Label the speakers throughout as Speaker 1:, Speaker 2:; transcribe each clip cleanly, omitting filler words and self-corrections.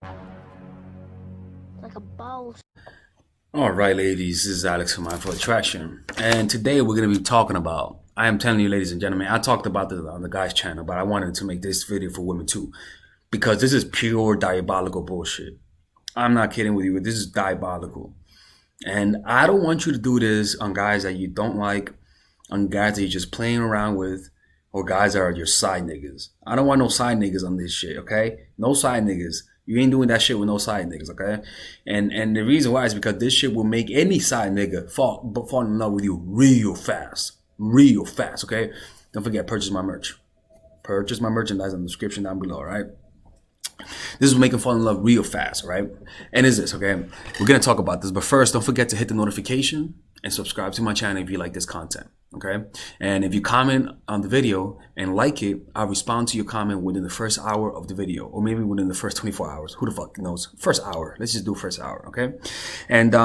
Speaker 1: Like a boss.
Speaker 2: All right, ladies, this is Alex from Mindful Attraction. And today we're going to be talking about, I am telling you, ladies and gentlemen, I talked about this on the guy's channel, but I wanted to make this video for women too, because this is pure diabolical bullshit. I'm not kidding with you, this is diabolical. And I don't want you to do this on guys that you don't like, on guys that you're just playing around with, or guys that are your side niggas. I don't want no side niggas on this shit, okay? No side niggas. You ain't doing that shit with no side niggas, okay? And the reason why is because this shit will make any side nigga fall in love with you real fast. Real fast, okay? Don't forget, purchase my merch. Purchase my merchandise in the description down below, all right? This will make them fall in love real fast, right? And is this, okay? We're gonna talk about this, but first, don't forget to hit the notification and subscribe to my channel if you like this content, okay? And if you comment on the video and like it, I'll respond to your comment within the first hour of the video, or maybe within the first 24 hours. Who the fuck knows? First hour. Let's just do first hour, okay? And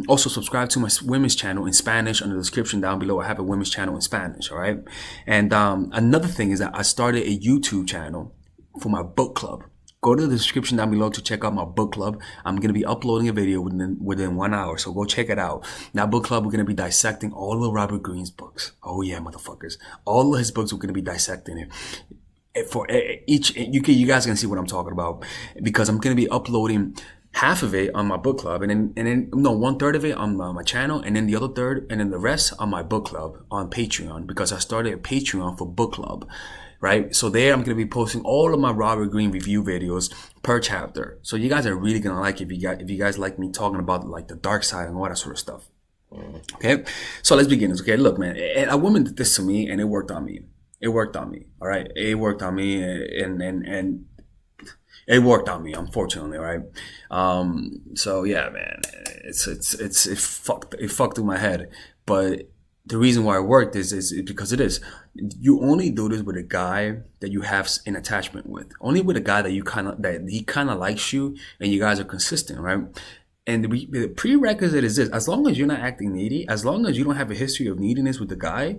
Speaker 2: also subscribe to my women's channel in Spanish on the description down below. I have a women's channel in Spanish, all right? And another thing is that I started a YouTube channel for my book club. Go to the description down below to check out my book club. I'm going to be uploading a video within 1 hour, so go check it out. Now, book club, we're going to be dissecting all of Robert Greene's books. Oh yeah, motherfuckers. All of his books, we're going to be dissecting it. For each, you guys can see what I'm talking about, because I'm going to be uploading half of it on my book club, and then no, 1/3 of it on my channel, and then the other third, and then the rest on my book club on Patreon, because I started a Patreon for book club. Right, so there I'm gonna be posting all of my Robert Greene review videos per chapter. So you guys are really gonna like it if you guys like me talking about like the dark side and all that sort of stuff. Okay, so let's begin this. Okay, look, man, a woman did this to me and it worked on me. It worked on me. All right, it worked on me, and it worked on me, unfortunately, right? So yeah, man, it fucked through my head, but the reason why it worked is because it is. You only do this with a guy that you have an attachment with. Only with a guy that he kind of likes you and you guys are consistent, right? And the prerequisite is this: as long as you're not acting needy, as long as you don't have a history of neediness with the guy,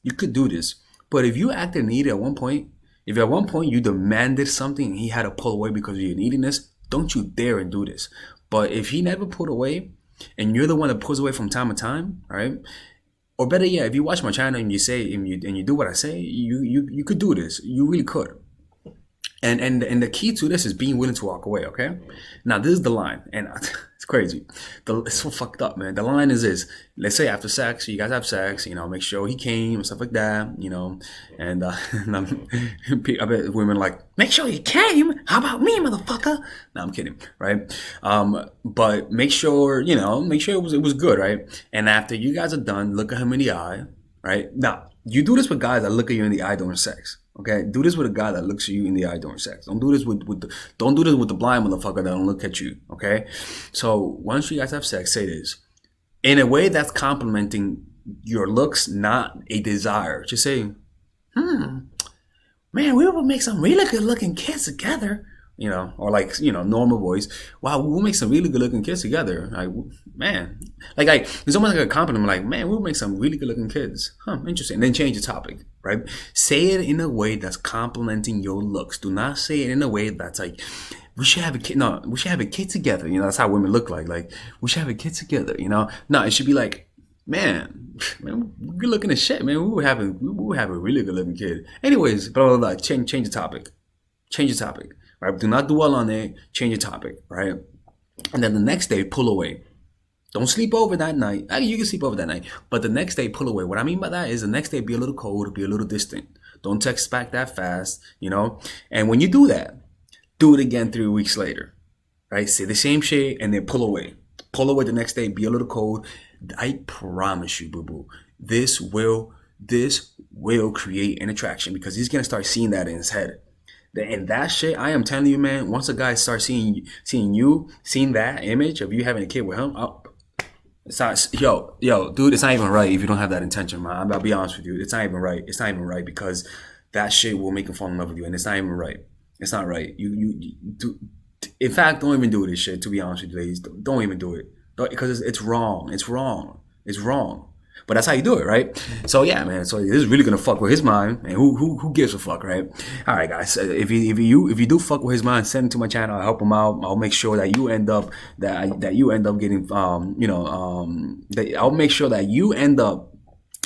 Speaker 2: you could do this. But if you acted needy at one point, if at one point you demanded something and he had to pull away because of your neediness, don't you dare and do this. But if he never pulled away and you're the one that pulls away from time to time, right? Or better yet, if you watch my channel and you say and you do what I say, you could do this. You really could. And the key to this is being willing to walk away. Okay. Now this is the line, and it's crazy. It's so fucked up, man. The line is this: let's say after sex, you guys have sex. You know, make sure he came and stuff like that. You know, and I bet women like, make sure he came. How about me, motherfucker? No, I'm kidding, right? But make sure it was good, right? And after you guys are done, look at him in the eye, right? Now you do this with guys that look at you in the eye during sex. Okay, do this with a guy that looks at you in the eye during sex. Don't do this don't do this with the blind motherfucker that don't look at you. Okay, so once you guys have sex, say this in a way that's complimenting your looks, not a desire. Just say, man, we would make some really good looking kids together. You know, or like, normal voice. Wow, we'll make some really good looking kids together. Like, man, it's almost like a compliment. Like, man, we'll make some really good looking kids. Huh, interesting. And then change the topic, right? Say it in a way that's complimenting your looks. Do not say it in a way that's like, we should have a kid. No, we should have a kid together. You know, that's how women look like. Like, we should have a kid together. You know, no, it should be like, man, good looking as shit, man. We would have a really good looking kid. Anyways, blah blah blah. Change the topic. Change the topic. Right? Do not dwell on it. Change the topic, right? And then the next day, pull away. Don't sleep over that night. I mean, you can sleep over that night, but the next day, pull away. What I mean by that is the next day, be a little cold, be a little distant. Don't text back that fast, you know? And when you do that, do it again 3 weeks later, right? Say the same shit and then pull away. Pull away the next day, be a little cold. I promise you, boo-boo, this will create an attraction, because he's going to start seeing that in his head. And that shit, I am telling you, man, once a guy starts seeing that image of you having a kid with him, it's not, dude, it's not even right if you don't have that intention, man. I'll be honest with you. It's not even right. It's not even right, because that shit will make him fall in love with you, and it's not even right. It's not right. You do. In fact, don't even do this shit, to be honest with you, ladies. Don't even do it. Because it's wrong. It's wrong. It's wrong. But that's how you do it, right? So yeah, man. So this is really gonna fuck with his mind, and who gives a fuck, right? All right, guys. If you do fuck with his mind, send him to my channel. I'll help him out. I'll make sure that you end up getting I'll make sure that you end up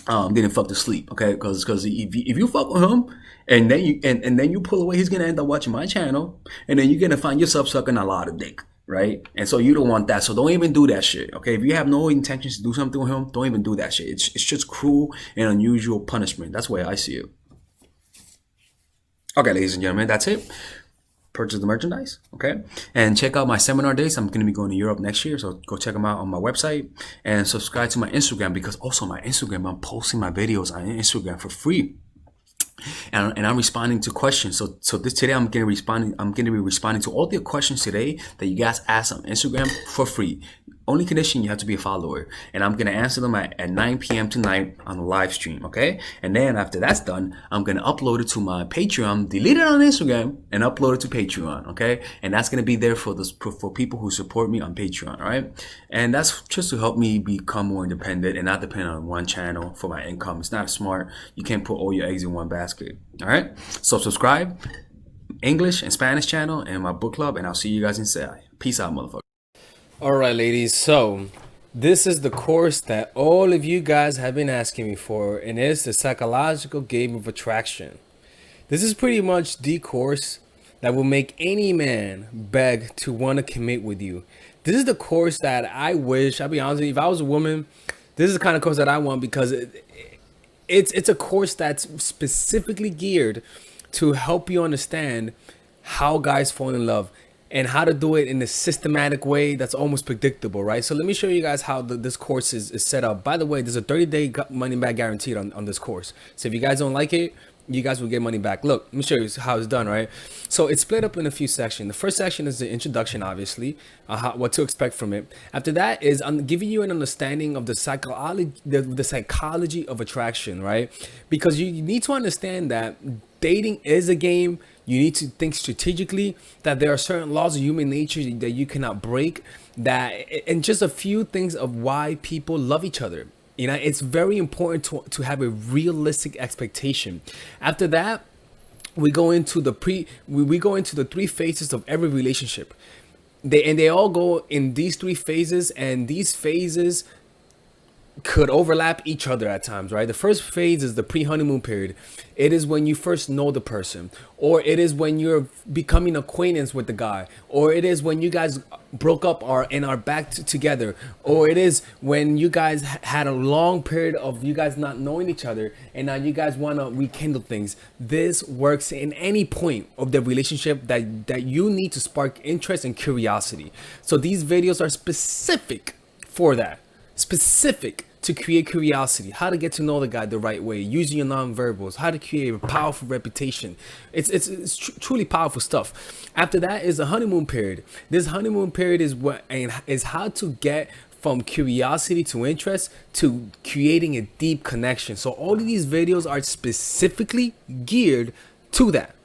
Speaker 2: getting fucked to sleep, okay? Because if you fuck with him and then you pull away, he's gonna end up watching my channel, and then you're gonna find yourself sucking a lot of dick, right? And so you don't want that. So don't even do that shit, okay? If you have no intentions to do something with him, don't even do that shit. It's just cruel and unusual punishment. That's the way I see it. Okay, ladies and gentlemen, that's it. Purchase the merchandise, okay? And check out my seminar dates. I'm going to be going to Europe next year, so go check them out on my website. And subscribe to my Instagram, because also my Instagram, I'm posting my videos on Instagram for free. And I'm responding to questions. So this today I'm going to be responding to all the questions today that you guys asked on Instagram for free. Only condition, you have to be a follower, and I'm gonna answer them at 9 p.m. tonight on the live stream, okay? And then after that's done, I'm gonna upload it to my Patreon, delete it on Instagram, and upload it to Patreon, okay? And that's gonna be there for people who support me on Patreon, all right? And that's just to help me become more independent and not depend on one channel for my income. It's not smart. You can't put all your eggs in one basket, all right? So subscribe, English and Spanish channel, and my book club, and I'll see you guys inside. Peace out, motherfucker.
Speaker 3: All right, ladies. So this is the course that all of you guys have been asking me for, and it's the psychological game of attraction. This is pretty much the course that will make any man beg to want to commit with you. This is the course that I wish, I'll be honest with you, if I was a woman, this is the kind of course that I want, because it's a course that's specifically geared to help you understand how guys fall in love, and how to do it in a systematic way that's almost predictable, right? So let me show you guys how this course is set up. By the way, there's a 30-day money back guaranteed on this course. So if you guys don't like it, you guys will get money back. Look, let me show you how it's done, right? So it's split up in a few sections. The first section is the introduction, obviously, what to expect from it. After that is I'm giving you an understanding of the psychology of attraction, right? Because you need to understand that dating is a game. You need to think strategically, that there are certain laws of human nature that you cannot break, and just a few things of why people love each other. You know, it's very important to have a realistic expectation. After that, we go into the three phases of every relationship. They all go in these three phases, and these phases could overlap each other at times, right? The first phase is the pre-honeymoon period. It is when you first know the person, or it is when you're becoming acquaintance with the guy, or it is when you guys broke up and are back together, or it is when you guys had a long period of you guys not knowing each other, and now you guys want to rekindle things. This works in any point of the relationship that you need to spark interest and curiosity. So these videos are specific for that. Specific to create curiosity, how to get to know the guy the right way, using your nonverbals, how to create a powerful reputation. It's truly powerful stuff. After that is the honeymoon period. This honeymoon period is how to get from curiosity to interest to creating a deep connection. So all of these videos are specifically geared to that.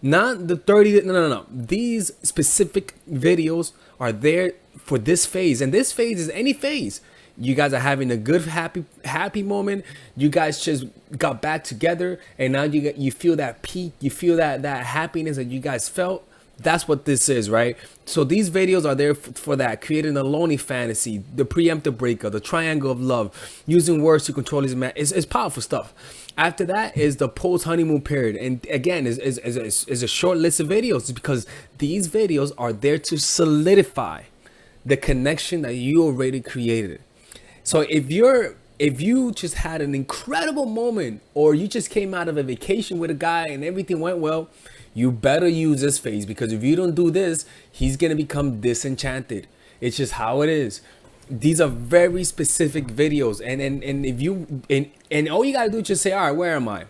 Speaker 3: Not the 30, no. These specific videos are there for this phase, and this phase is any phase. You guys are having a good, happy moment. You guys just got back together, and now you feel that peak. You feel that happiness that you guys felt. That's what this is, right? So these videos are there for that, creating a lonely fantasy, the preemptive breakup, the triangle of love, using words to control these men. It's powerful stuff. After that is the post-honeymoon period, and again is a short list of videos, because these videos are there to solidify the connection that you already created. So if you just had an incredible moment, or you just came out of a vacation with a guy and everything went well, you better use this phase, because if you don't do this, he's going to become disenchanted. It's just how it is. These are very specific videos, and if you and all you got to do is just say, all right, where am I?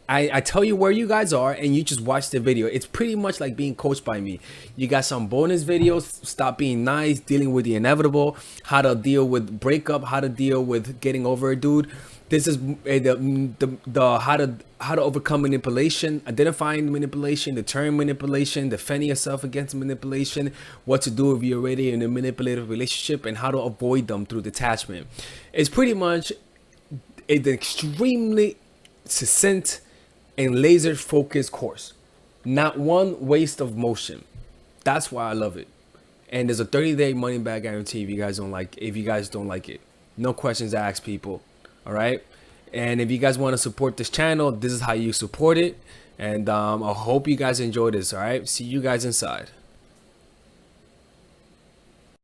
Speaker 3: I tell you where you guys are, and you just watch the video. It's pretty much like being coached by me. You got some bonus videos, stop being nice, dealing with the inevitable, how to deal with breakup, how to deal with getting over a dude. This is the how to overcome manipulation, identifying manipulation, deterring manipulation, defending yourself against manipulation, what to do if you're already in a manipulative relationship, and how to avoid them through detachment. It's pretty much It's an extremely succinct and laser focused course. Not one waste of motion. That's why I love it. And there's a 30-day money back guarantee if you guys don't like it. No questions asked, people. All right. And if you guys want to support this channel, this is how you support it. And I hope you guys enjoy this. All right. See you guys inside.